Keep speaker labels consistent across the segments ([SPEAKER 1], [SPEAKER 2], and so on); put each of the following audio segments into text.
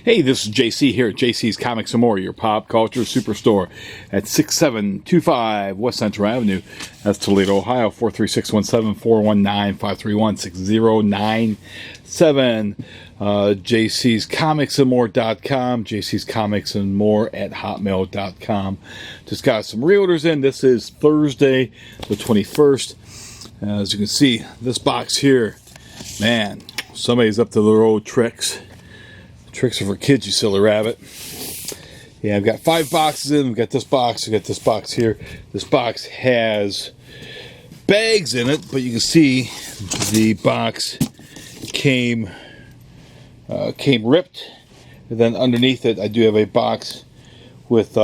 [SPEAKER 1] Hey, this is JC here at JC's Comics and More, your pop culture superstore at 6725 West Central Avenue. That's Toledo, Ohio, 436-17419-531-6097. JC's Comicsandmore.com, JC's Comics and More at hotmail.com. Just got some reorders in. This is Thursday, the 21st. As you can see, this box here, man, somebody's up to their old tricks. Tricks are for kids, you silly rabbit. Yeah, I've got 5 boxes in. We've got this box. We've got this box here. This box has bags in it, but you can see the box came ripped. And then underneath it, I do have a box with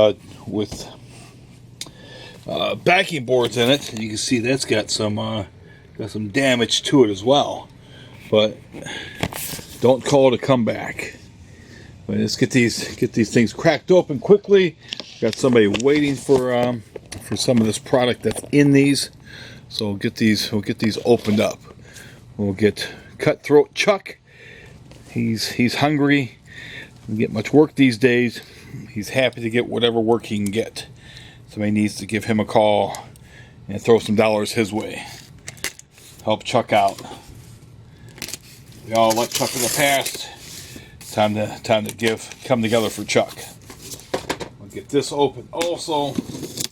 [SPEAKER 1] backing boards in it. And you can see that's got some damage to it as well. But don't call it a comeback. Let's get these things cracked open quickly. Got somebody waiting for some of this product that's in these, so we'll get these opened up. We'll get Cutthroat Chuck. He's hungry. Doesn't get much work these days. He's happy to get whatever work he can get. Somebody needs to give him a call and throw some dollars his way. Help Chuck out. We all let Chuck in the past. Time to come together for Chuck. We'll get this open also. Let's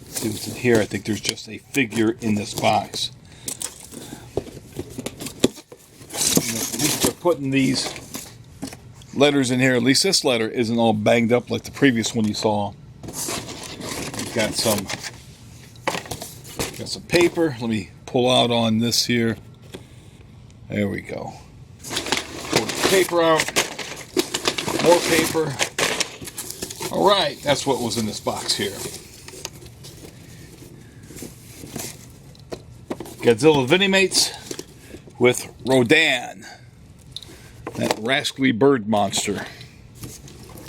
[SPEAKER 1] see what's in here. I think there's just a figure in this box. At least they're putting these letters in here. At least this letter isn't all banged up like the previous one you saw. We've got some paper. Let me pull out on this here. There we go. Paper out, more paper. All right, that's what was in this box here. Godzilla Venomates with Rodan, that rascally bird monster,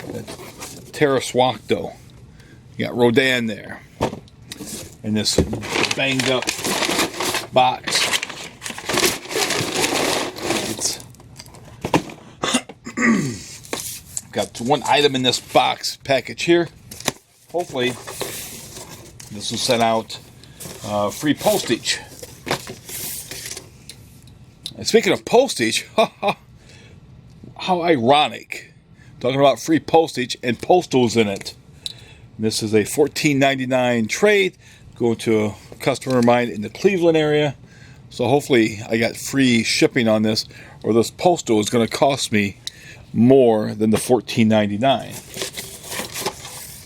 [SPEAKER 1] that Pterosaurus. You got Rodan there, in this banged up box. Got one item in this box package here. Hopefully, this will send out free postage. And speaking of postage, how ironic. Talking about free postage and postals in it. This is a $14.99 trade. Going to a customer of mine in the Cleveland area. So hopefully I got free shipping on this, or this postal is going to cost me more than the $14.99.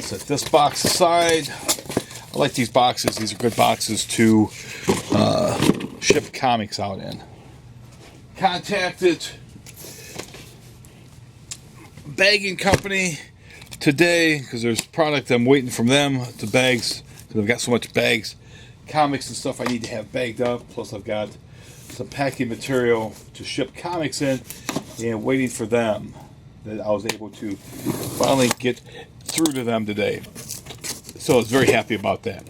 [SPEAKER 1] Set this box aside. I like these boxes. These are good boxes to ship comics out in. Contacted bagging company today because there's product I'm waiting from them. The bags, because I've got so much bags, comics and stuff I need to have bagged up. Plus I've got some packing material to ship comics in, and waiting for them, that I was able to finally get through to them today. So I was very happy about that.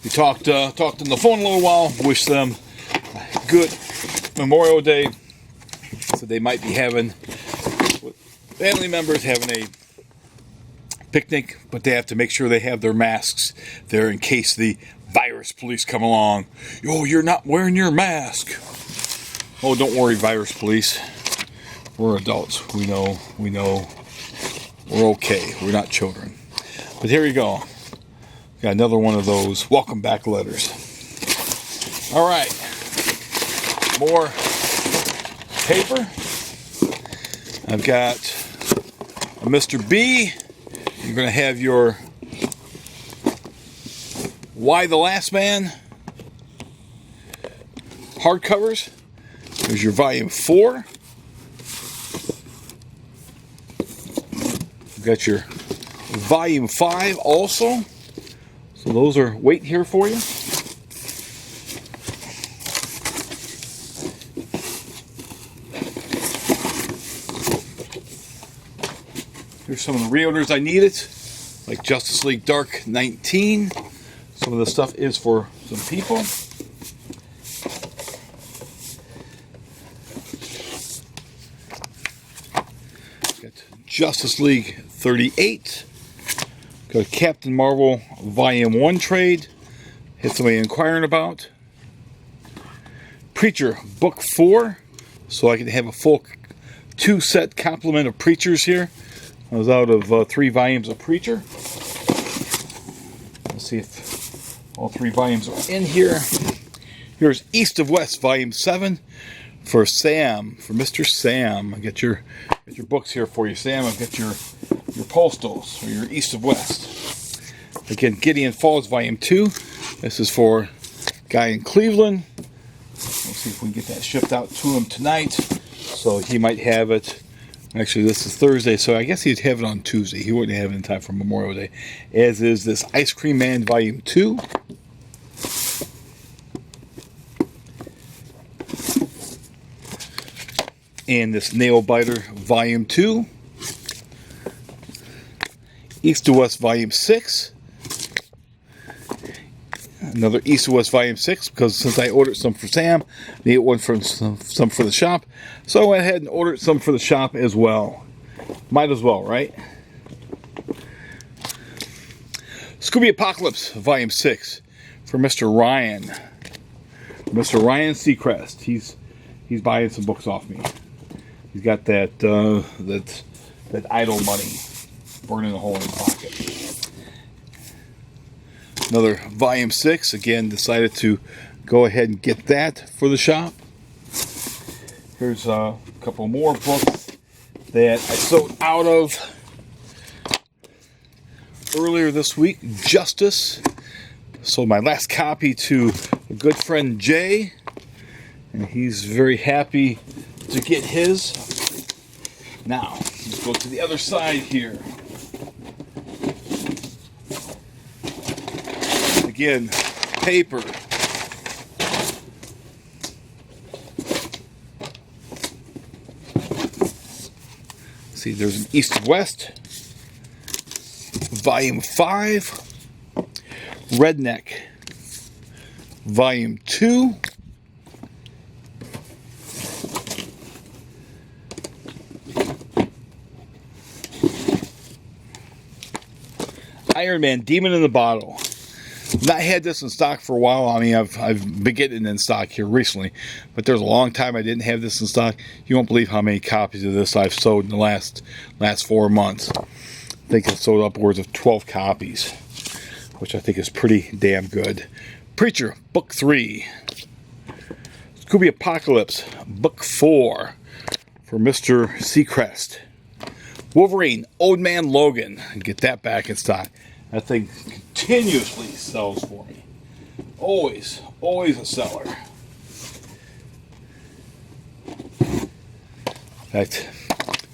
[SPEAKER 1] We talked on the phone a little while. Wish them good Memorial Day. So they might be having, family members having a picnic, but they have to make sure they have their masks there in case the virus police come along. Oh, you're not wearing your mask. Oh, don't worry, virus police. We're adults. We know. We're okay. We're not children. But here we go. Got another one of those welcome back letters. All right. More paper. I've got a Mr. B. You're going to have your Y the Last Man hardcovers. There's your volume 4. You've got your volume 5 also. So those are waiting here for you. Here's some of the reorders I needed, like Justice League Dark 19. Some of the stuff is for some people. Justice League 38. Got a Captain Marvel Volume 1 trade. Had somebody inquiring about. Preacher Book 4. So I can have a full 2-set complement of Preachers here. I was out of 3 volumes of Preacher. Let's see if all 3 volumes are in here. Here's East of West Volume 7 for Sam, for Mr. Sam. I got your books here for you, Sam. I've got your postals, or your East of West. Again, Gideon Falls Volume 2. This is for a guy in Cleveland. We'll see if we can get that shipped out to him tonight. So he might have it. Actually, this is Thursday, so I guess he'd have it on Tuesday. He wouldn't have it in time for Memorial Day. As is this Ice Cream Man Volume 2. And this Nail Biter Volume 2. East to West Volume 6. Another East to West Volume 6, because since I ordered some for Sam, I need one for some for the shop. So I went ahead and ordered some for the shop as well. Might as well, right? Scooby Apocalypse Volume 6 for Mr. Ryan. Mr. Ryan Seacrest. He's buying some books off me. He's got that idle money burning a hole in his pocket. Another Volume 6. Again, decided to go ahead and get that for the shop. Here's a couple more books that I sold out of earlier this week. Justice. Sold my last copy to a good friend Jay, and he's very happy to get his. Now, let's go to the other side here. Again, paper. See, there's an East of West. Volume 5. Redneck. Volume 2. Iron Man, Demon in the Bottle. Not had this in stock for a while. I mean, I've been getting it in stock here recently, but there's a long time I didn't have this in stock. You won't believe how many copies of this I've sold in the last 4 months. I think I've sold upwards of 12 copies, which I think is pretty damn good. Preacher, Book 3. Scooby Apocalypse, Book 4 for Mr. Seacrest. Wolverine, Old Man Logan. Get that back in stock. That thing continuously sells for me. Always a seller. In fact,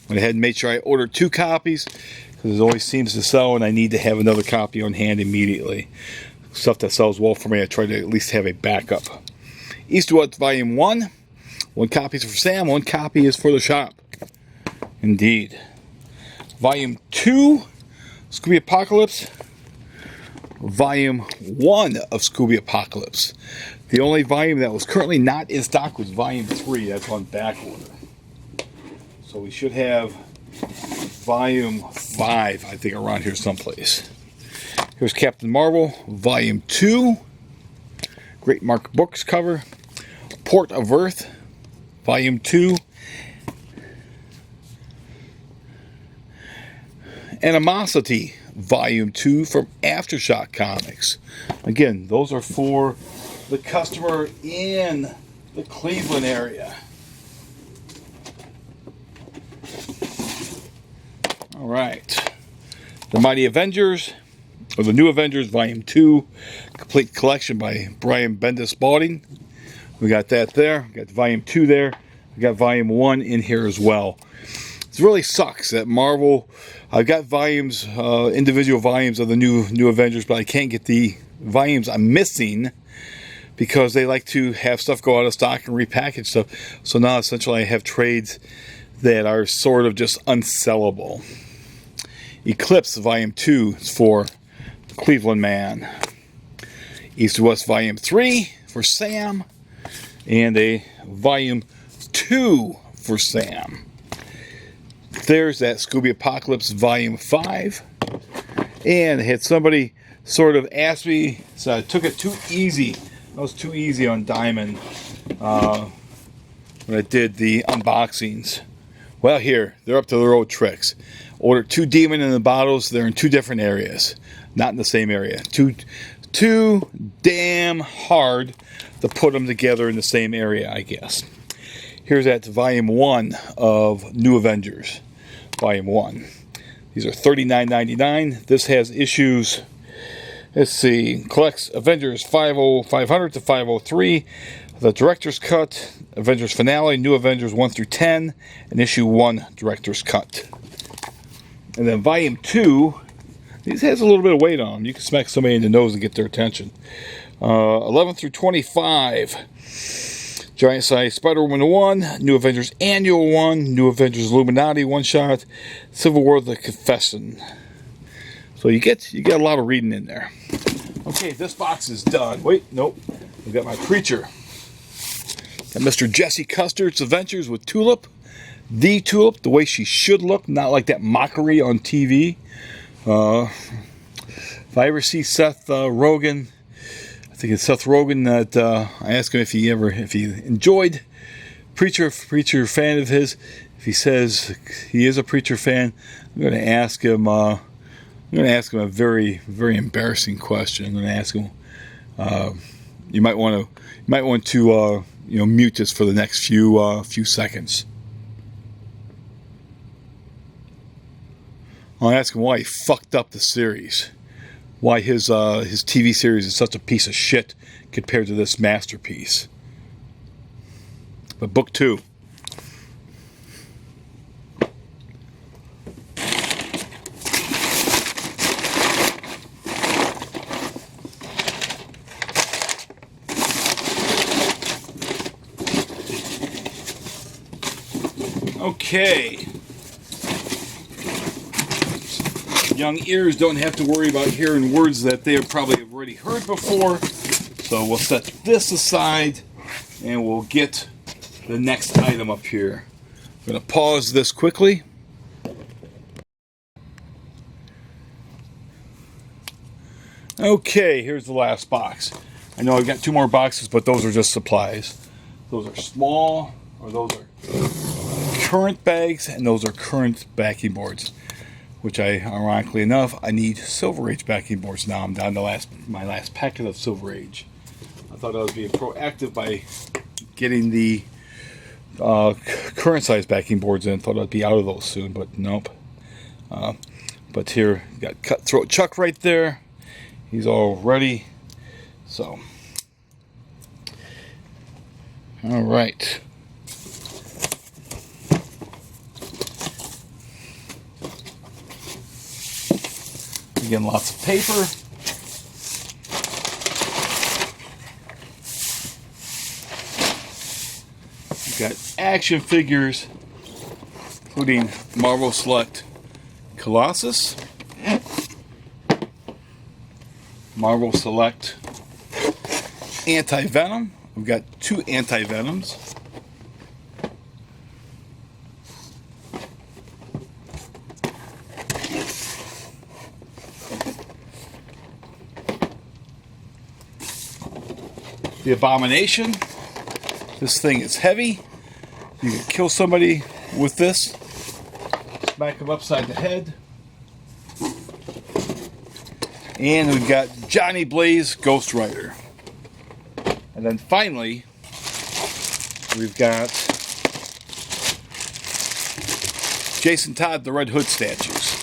[SPEAKER 1] went ahead and made sure I ordered 2 copies, because it always seems to sell and I need to have another copy on hand immediately. Stuff that sells well for me, I try to at least have a backup. East of West Volume 1. 1 copy is for Sam, 1 copy is for the shop. Indeed. Volume 2, Scooby Apocalypse. Volume 1 of Scooby Apocalypse. The only volume that was currently not in stock was Volume 3. That's on back order. So we should have Volume 5, I think, around here someplace. Here's Captain Marvel, Volume 2. Great Mark Books cover. Port of Earth, Volume 2. Animosity, Volume 2 from Aftershock Comics. Again, those are for the customer in the Cleveland area. All right. The Mighty Avengers, or the New Avengers, Volume 2. Complete collection by Brian Bendis Balding. We got that there. We got Volume 2 there. We got Volume 1 in here as well. It really sucks that Marvel... I've got volumes, individual volumes of the new Avengers, but I can't get the volumes I'm missing because they like to have stuff go out of stock and repackage stuff. So now essentially I have trades that are sort of just unsellable. Eclipse Volume 2 is for Cleveland Man. East to West Volume 3 for Sam. And a Volume 2 for Sam. there's that Scooby Apocalypse Volume 5. And I had somebody sort of ask me, so I took it too easy. I was too easy on Diamond when I did the unboxings. Well, here, they're up to their old tricks. Ordered 2 Demon in the bottles. They're in 2 different areas. Not in the same area. Too damn hard to put them together in the same area, I guess. Here's at Volume 1 of New Avengers. Volume 1. These are $39.99. This has issues, let's see, collects Avengers 500 to 503, the Director's Cut, Avengers Finale, New Avengers 1 through 10, and Issue 1 Director's Cut. And then Volume 2, these has a little bit of weight on them. You can smack somebody in the nose and get their attention. 11 through 25. Giant Size Spider-Woman 1, New Avengers Annual 1, New Avengers Illuminati 1-shot, Civil War The Confession. So you get a lot of reading in there. Okay, this box is done. Wait, nope. I've got my Preacher. Got Mr. Jesse Custer's Adventures with Tulip. The Tulip, the way she should look, not like that mockery on TV. If I ever see Seth Rogen, I think it's Seth Rogen that I asked him if he enjoyed Preacher fan of his. If he says he is a Preacher fan, I'm going to ask him. I'm going to ask him a very, very embarrassing question. I'm going to ask him. You might want to mute this for the next few seconds. I'll ask him why he fucked up the series. Why his TV series is such a piece of shit compared to this masterpiece. But book 2. Okay. Young ears don't have to worry about hearing words that they have probably already heard before. So we'll set this aside and we'll get the next item up here. I'm going to pause this quickly. Okay, here's the last box. I know I've got 2 more boxes, but those are just supplies. Those are small, or those are current bags, and those are current backing boards. Which ironically enough, I need Silver Age backing boards now. I'm down to my last packet of Silver Age. I thought I was being proactive by getting the current size backing boards in. Thought I'd be out of those soon, but nope. But here, you got Cutthroat Chuck right there. He's all ready. So, all right. Again, lots of paper. We've got action figures, including Marvel Select Colossus, Marvel Select Anti-Venom. We've got 2 Anti-Venoms. The Abomination. This thing is heavy. You can kill somebody with this. Smack them upside the head. And we've got Johnny Blaze, Ghost Rider. And then finally, we've got Jason Todd, the Red Hood statues.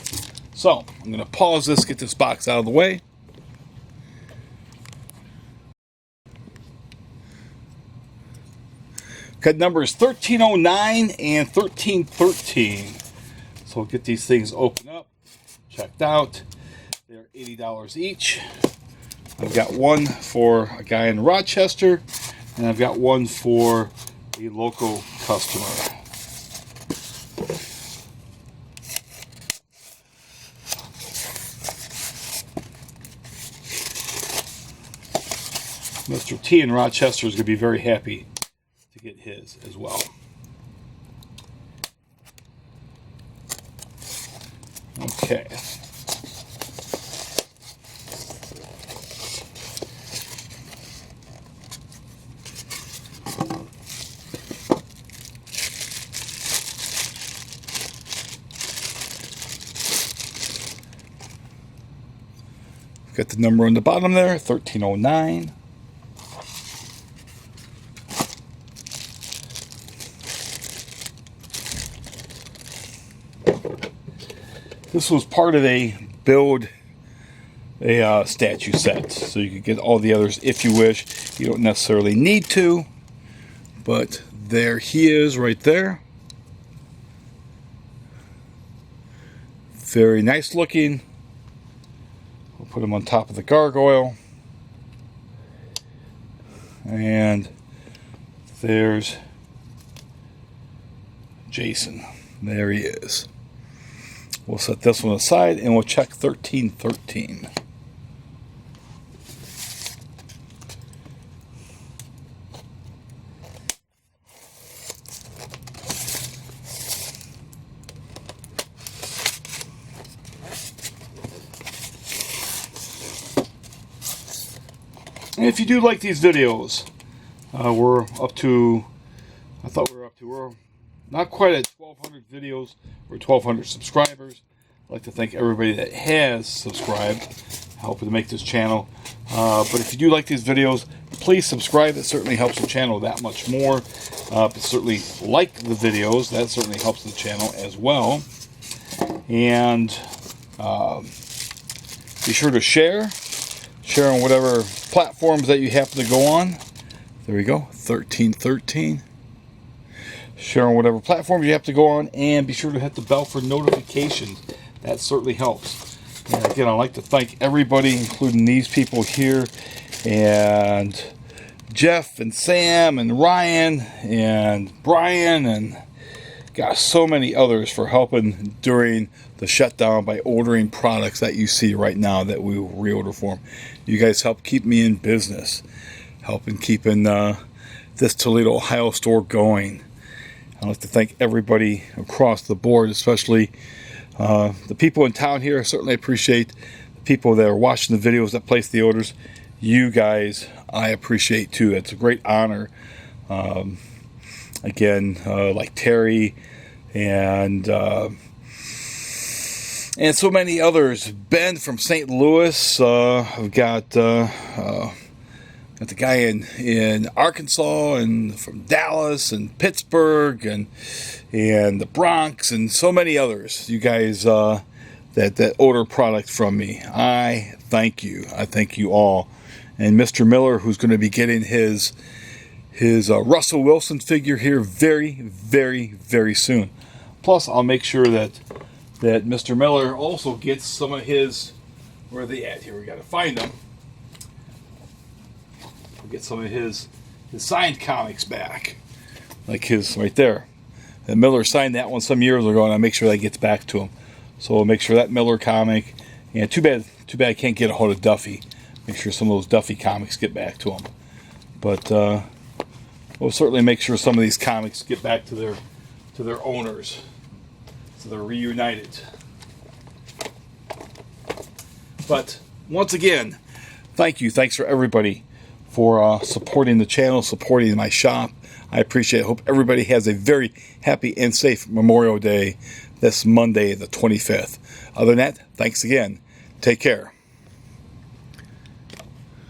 [SPEAKER 1] So, I'm going to pause this, get this box out of the way. Cut numbers 1309 and 1313. So we'll get these things opened up, checked out. They're $80 each. I've got one for a guy in Rochester, and I've got one for a local customer. Mr. T in Rochester is going to be very happy to get his as well. Okay. Got the number on the bottom there, 1309. This was part of a build a statue set, so you could get all the others if you wish. You don't necessarily need to, but there he is right there. Very nice looking. We'll put him on top of the gargoyle. And there's Jason. There he is. We'll set this one aside and we'll check 1313. And if you do like these videos, we're up to, we're not quite at 1,200 videos or 1,200 subscribers. I'd like to thank everybody that has subscribed, helping to make this channel. But if you do like these videos, please subscribe. It certainly helps the channel that much more. But certainly like the videos. That certainly helps the channel as well. And be sure to share on whatever platforms that you happen to go on. There we go, 1313. Share on whatever platforms you have to go on, and be sure to hit the bell for notifications. That certainly helps. And again, I'd like to thank everybody, including these people here, and Jeff and Sam and Ryan and Brian, and gosh, so many others for helping during the shutdown by ordering products that you see right now that we will reorder for them. You guys help keep me in business, helping keeping this Toledo, Ohio store going. I'd like to thank everybody across the board, especially the people in town here. I certainly appreciate the people that are watching the videos that place the orders. You guys, I appreciate too. It's a great honor. Again, like Terry and so many others. Ben from St. Louis. I've got the guy in Arkansas, and from Dallas and Pittsburgh and the Bronx, and so many others. You guys that order product from me, I thank you. I thank you all. And Mr. Miller, who's going to be getting his Russell Wilson figure here very, very, very soon. Plus, I'll make sure that Mr. Miller also gets some of his. Where are they at here? We got to find them. We'll get some of his signed comics back, like his right there. And Miller signed that one some years ago, and I'll make sure that gets back to him. So we'll make sure that Miller comic. And too bad I can't get a hold of Duffy. Make sure some of those Duffy comics get back to him. But we'll certainly make sure some of these comics get back to their owners, so they're reunited. But once again, thank you. Thanks for everybody for supporting the channel, supporting my shop. I appreciate it. Hope everybody has a very happy and safe Memorial Day this Monday, the 25th. Other than that, thanks again. Take care.